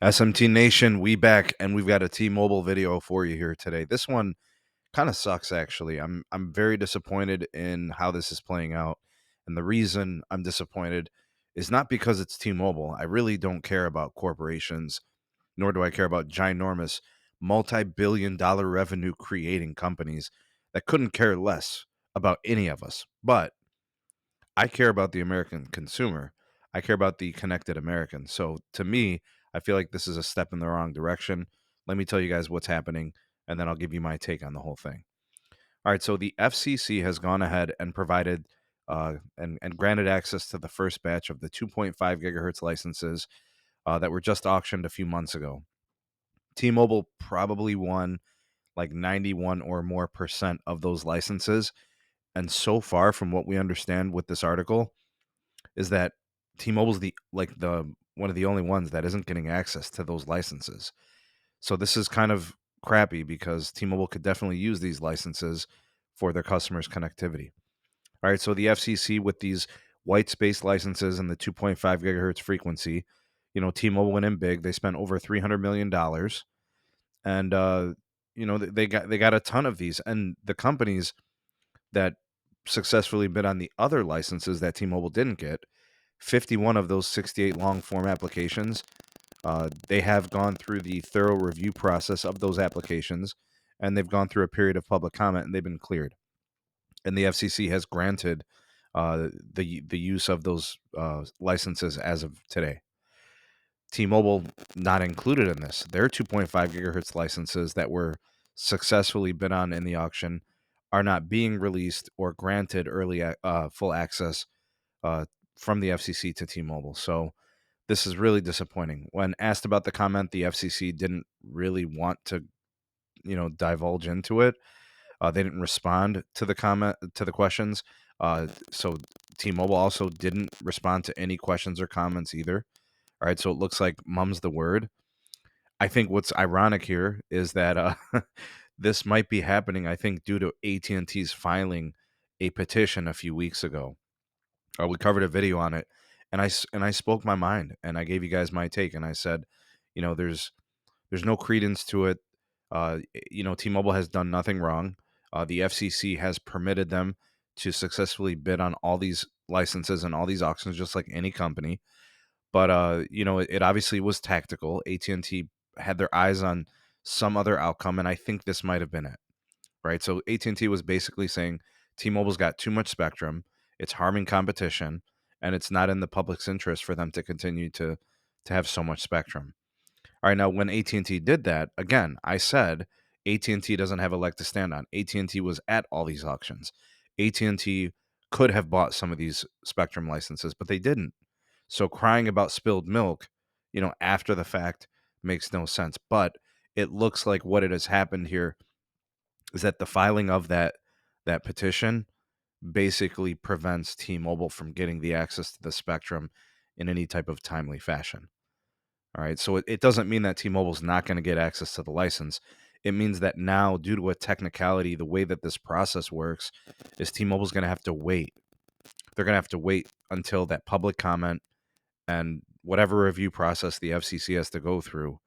SMT Nation, we back, and we've got a T-Mobile video for you here today. This one kind of sucks, actually. I'm very disappointed in how this is playing out, and the reason I'm disappointed is not because it's T-Mobile. I really don't care about corporations, nor do I care about ginormous, multi-billion-dollar revenue creating companies that couldn't care less about any of us. But I care about the American consumer. I care about the connected American. So to me, I feel like this is a step in the wrong direction. Let me tell you guys what's happening, and then I'll give you my take on the whole thing. All right, so the FCC has gone ahead and provided and granted access to the first batch of the 2.5 gigahertz licenses that were just auctioned a few months ago. T-Mobile probably won like 91 or more percent of those licenses. And so far, from what we understand with this article, is that T-Mobile's the one of the only ones that isn't getting access to those licenses. So this is kind of crappy because T-Mobile could definitely use these licenses for their customers' connectivity. All right, so the FCC with these white space licenses and the 2.5 gigahertz frequency, T-Mobile went in big. They spent over $300 million, and they got a ton of these. And the companies that successfully bid on the other licenses that T-Mobile didn't get, 51 of those 68 long form applications, they have gone through the thorough review process of those applications, and they've gone through a period of public comment, and they've been cleared. And the FCC has granted the use of those licenses as of today. T-Mobile not included in this. Their 2.5 gigahertz licenses that were successfully bid on in the auction are not being released or granted early full access uh, from the FCC to T-Mobile. So this is really disappointing. When asked about the comment, the FCC didn't really want to, divulge into it. They didn't respond to the questions. So T-Mobile also didn't respond to any questions or comments either. All right, so it looks like mum's the word. I think what's ironic here is that this might be happening, I think, due to AT&T's filing a petition a few weeks ago. We covered a video on it, and I spoke my mind, and I gave you guys my take, and I said, there's no credence to it. T-Mobile has done nothing wrong. The FCC has permitted them to successfully bid on all these licenses and all these auctions, just like any company. But it obviously was tactical. AT&T had their eyes on some other outcome, and I think this might have been it. Right? So AT&T was basically saying T-Mobile's got too much spectrum, it's harming competition, and it's not in the public's interest for them to continue to have so much spectrum. All right, now when AT&T did that, again, I said AT&T doesn't have a leg to stand on. AT&T was at all these auctions. AT&T could have bought some of these spectrum licenses, but they didn't. So crying about spilled milk, after the fact makes no sense. But it looks like what it has happened here is that the filing of that petition basically prevents T-Mobile from getting the access to the spectrum in any type of timely fashion. All right, so it doesn't mean that T-Mobile's not going to get access to the license. It means that now, due to a technicality, the way that this process works is T-Mobile's going to have to wait. They're going to have to wait until that public comment and whatever review process the FCC has to go through,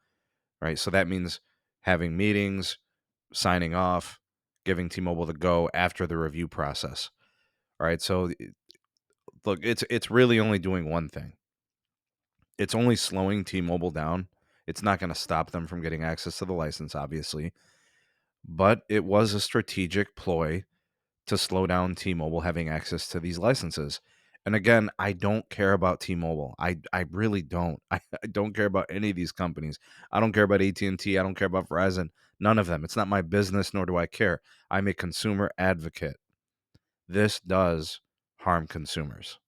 right? So that means having meetings, signing off, giving T-Mobile the go after the review process. All right, so look, it's really only doing one thing. It's only slowing T-Mobile down. It's not going to stop them from getting access to the license, obviously, but it was a strategic ploy to slow down T-Mobile having access to these licenses. And again, I don't care about T-Mobile. I really don't. I don't care about any of these companies. I don't care about AT&T. I don't care about Verizon. None of them. It's not my business, nor do I care. I'm a consumer advocate. This does harm consumers.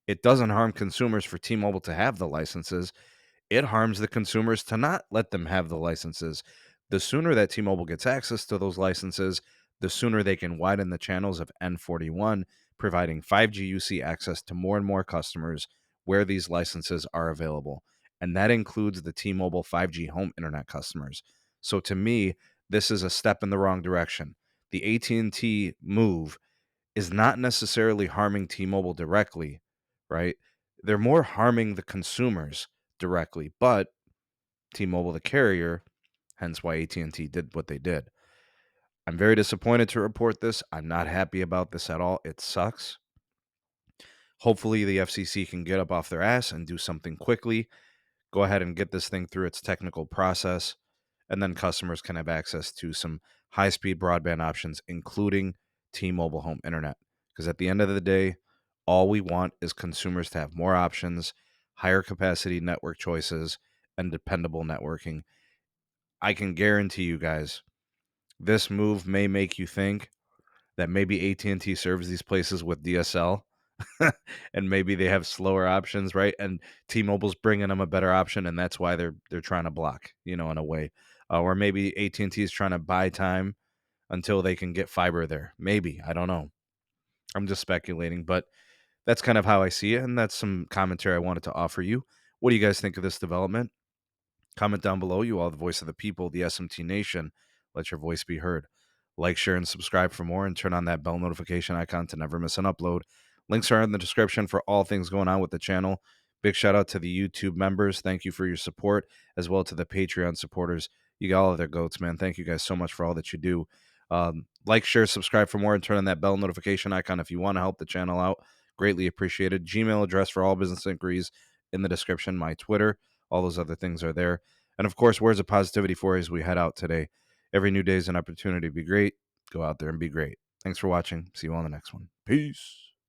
It doesn't harm consumers for T-Mobile to have the licenses. It harms the consumers to not let them have the licenses. The sooner that T-Mobile gets access to those licenses, the sooner they can widen the channels of N41, providing 5G UC access to more and more customers where these licenses are available. And that includes the T-Mobile 5G home internet customers. So to me, this is a step in the wrong direction. The AT&T move is not necessarily harming T-Mobile directly, right? They're more harming the consumers directly, but T-Mobile, the carrier, hence why AT&T did what they did. I'm very disappointed to report this. I'm not happy about this at all. It sucks. Hopefully, the FCC can get up off their ass and do something quickly. Go ahead and get this thing through its technical process, and then customers can have access to some high-speed broadband options, including T-Mobile Home Internet. Because at the end of the day, all we want is consumers to have more options, higher capacity network choices, and dependable networking. I can guarantee you guys, this move may make you think that maybe AT&T serves these places with DSL and maybe they have slower options, right? And T-Mobile's bringing them a better option, and that's why they're trying to block, in a way. Or maybe AT&T is trying to buy time until they can get fiber there. Maybe, I don't know. I'm just speculating, but that's kind of how I see it, and that's some commentary I wanted to offer you. What do you guys think of this development? Comment down below. You all the voice of the people, the SMT Nation. Let your voice be heard. Like, share, and subscribe for more, and turn on that bell notification icon to never miss an upload. Links are in the description for all things going on with the channel. Big shout out to the YouTube members. Thank you for your support, as well to the Patreon supporters. You got all of their goats, man. Thank you guys so much for all that you do. Like, share, subscribe for more, and turn on that bell notification icon if you want to help the channel out. Greatly appreciated. Gmail address for all business inquiries in the description. My Twitter. All those other things are there. And of course, words of positivity for you as we head out today. Every new day is an opportunity to be great. Go out there and be great. Thanks for watching. See you on the next one. Peace.